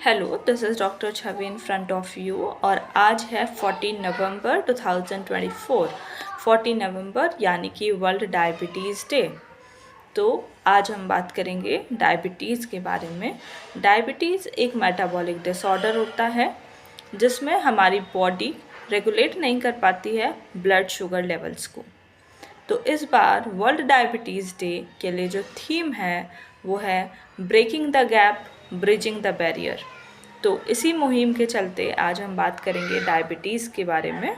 Hello, this is doctor Chhavi in front of you और आज है 14 नवंबर 2024। 14 नवंबर यानी कि वर्ल्ड डायबिटीज़ डे। तो आज हम बात करेंगे डायबिटीज़ के बारे में। डायबिटीज़ एक मेटाबॉलिक डिसऑर्डर होता है जिसमें हमारी बॉडी रेगुलेट नहीं कर पाती है ब्लड शुगर लेवल्स को। तो इस बार वर्ल्ड डायबिटीज़ डे के लिए जो थीम है वो है breaking the gap, bridging the barrier. तो इसी मुहिम के चलते आज हम बात करेंगे डायबिटीज़ के बारे में।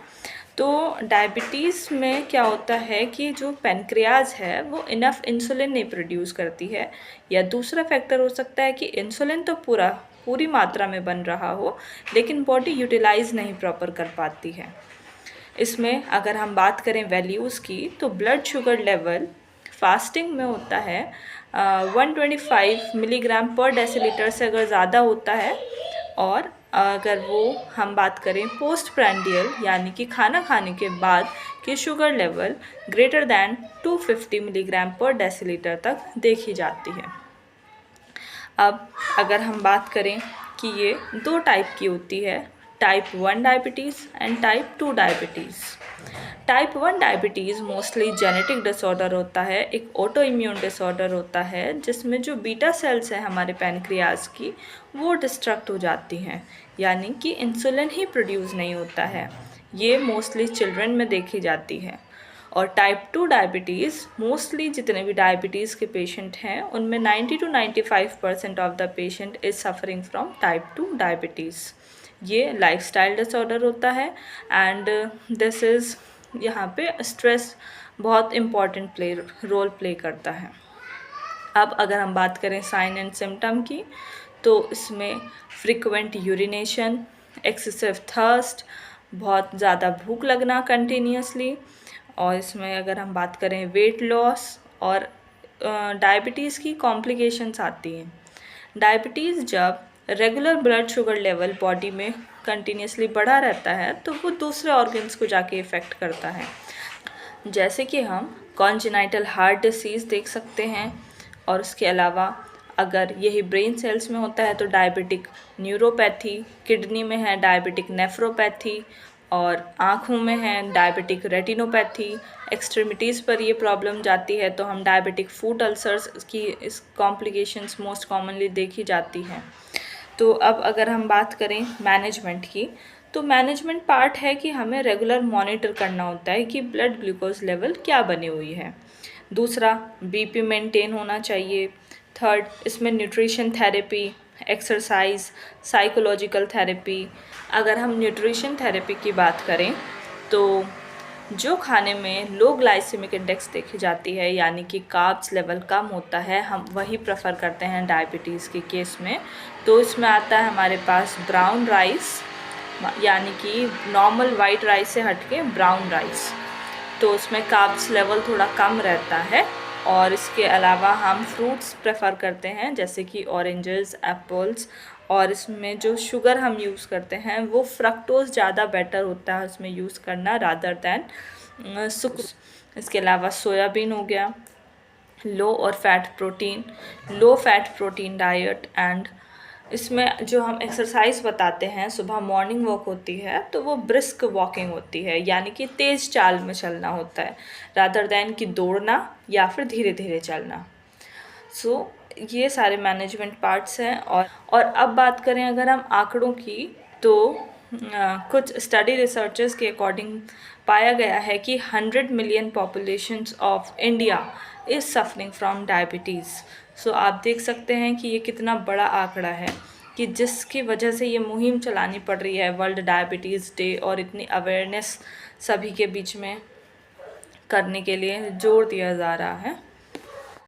तो डायबिटीज़ में क्या होता है कि जो पैनक्रियाज है वो इनफ इंसुलिन नहीं प्रोड्यूस करती है, या दूसरा फैक्टर हो सकता है कि इंसुलिन तो पूरी मात्रा में बन रहा हो लेकिन बॉडी यूटिलाइज नहीं प्रॉपर कर पाती है। इसमें अगर हम बात करें वैल्यूज़ की तो ब्लड शुगर लेवल फास्टिंग में होता है 125 मिलीग्राम पर डेसीलीटर से अगर ज़्यादा होता है, और अगर वो हम बात करें पोस्ट प्रैंडियल यानी कि खाना खाने के बाद की sugar level greater than 250 milligram पर डेसीलीटर तक देखी जाती है। अब अगर हम बात करें कि ये दो टाइप की होती है, type 1 diabetes and type 2 diabetes. Type 1 diabetes mostly genetic disorder होता है, एक ऑटो इम्यून डिसऑर्डर होता है जिसमें जो बीटा सेल्स हैं हमारे पैनक्रियाज की वो डिस्ट्रक्ट हो जाती हैं, यानी कि इंसुलिन ही प्रोड्यूस नहीं होता है। ये मोस्टली चिल्ड्रन में देखी जाती है। और टाइप 2 डायबिटीज़ मोस्टली जितने भी डायबिटीज़ के पेशेंट हैं उनमें 90 to 95% of the patient is suffering from type 2 diabetes. ये लाइफस्टाइल डिसऑर्डर होता है एंड दिस इज़ यहाँ पे स्ट्रेस बहुत इम्पॉर्टेंट रोल प्ले करता है। अब अगर हम बात करें साइन एंड सिम्टम की तो इसमें फ्रिक्वेंट यूरिनेशन, एक्सेसिव थर्स्ट, बहुत ज़्यादा भूख लगना कंटिन्यूसली, और इसमें अगर हम बात करें वेट लॉस और डायबिटीज़ की कॉम्प्लिकेशंस आती हैं। डायबिटीज़ जब regular blood sugar level body में कंटिन्यूसली बढ़ा रहता है तो वो दूसरे ऑर्गन्स को जाके इफ़ेक्ट करता है, जैसे कि हम कॉन्जेनाइटल हार्ट डिसीज़ देख सकते हैं, और उसके अलावा अगर यही ब्रेन सेल्स में होता है तो डायबिटिक न्यूरोपैथी, किडनी में है डायबिटिक नेफ्रोपैथी, और आँखों में है डायबिटिक रेटिनोपैथी, एक्सट्रीमिटीज़ पर ये प्रॉब्लम जाती है तो हम डायबिटिक फूट अल्सर्स की इस कॉम्प्लिकेशंस मोस्ट कॉमनली देखी जाती हैं। तो अब अगर हम बात करें मैनेजमेंट की तो मैनेजमेंट पार्ट है कि हमें रेगुलर मॉनिटर करना होता है कि ब्लड ग्लूकोज लेवल क्या बनी हुई है। दूसरा, बीपी मेंटेन होना चाहिए। थर्ड, इसमें nutrition therapy, exercise, psychological therapy. अगर हम न्यूट्रिशन थेरेपी की बात करें तो जो खाने में लो ग्लाइसेमिक इंडेक्स देखी जाती है यानी कि कार्ब्स लेवल कम होता है, हम वही प्रेफर करते हैं डायबिटीज़ के केस में। तो इसमें आता है हमारे पास ब्राउन राइस, यानी कि नॉर्मल वाइट राइस से हटके ब्राउन राइस, तो उसमें कार्ब्स लेवल थोड़ा कम रहता है। और इसके अलावा हम फ्रूट्स प्रेफर करते हैं जैसे कि ऑरेंजेस, एप्पल्स, और इसमें जो शुगर हम यूज़ करते हैं वो फ्रक्टोज ज़्यादा बेटर होता है उसमें यूज़ करना रादर दैन सुक्रोज। इसके अलावा सोयाबीन हो गया, low fat protein diet, and इसमें जो हम एक्सरसाइज बताते हैं, सुबह मॉर्निंग वॉक होती है तो वो ब्रिस्क वॉकिंग होती है, यानी कि तेज़ चाल में चलना होता है रादर दैन कि दौड़ना या फिर धीरे धीरे चलना। सो ये सारे मैनेजमेंट पार्ट्स हैं। और अब बात करें अगर हम आंकड़ों की तो कुछ स्टडी रिसर्चर्स के अकॉर्डिंग पाया गया है कि 100 million populations of India is suffering from diabetes. So आप देख सकते हैं कि ये कितना बड़ा आंकड़ा है कि जिसकी वजह से ये मुहिम चलानी पड़ रही है वर्ल्ड डायबिटीज़ डे, और इतनी अवेयरनेस सभी के बीच में करने के लिए जोर दिया जा रहा है।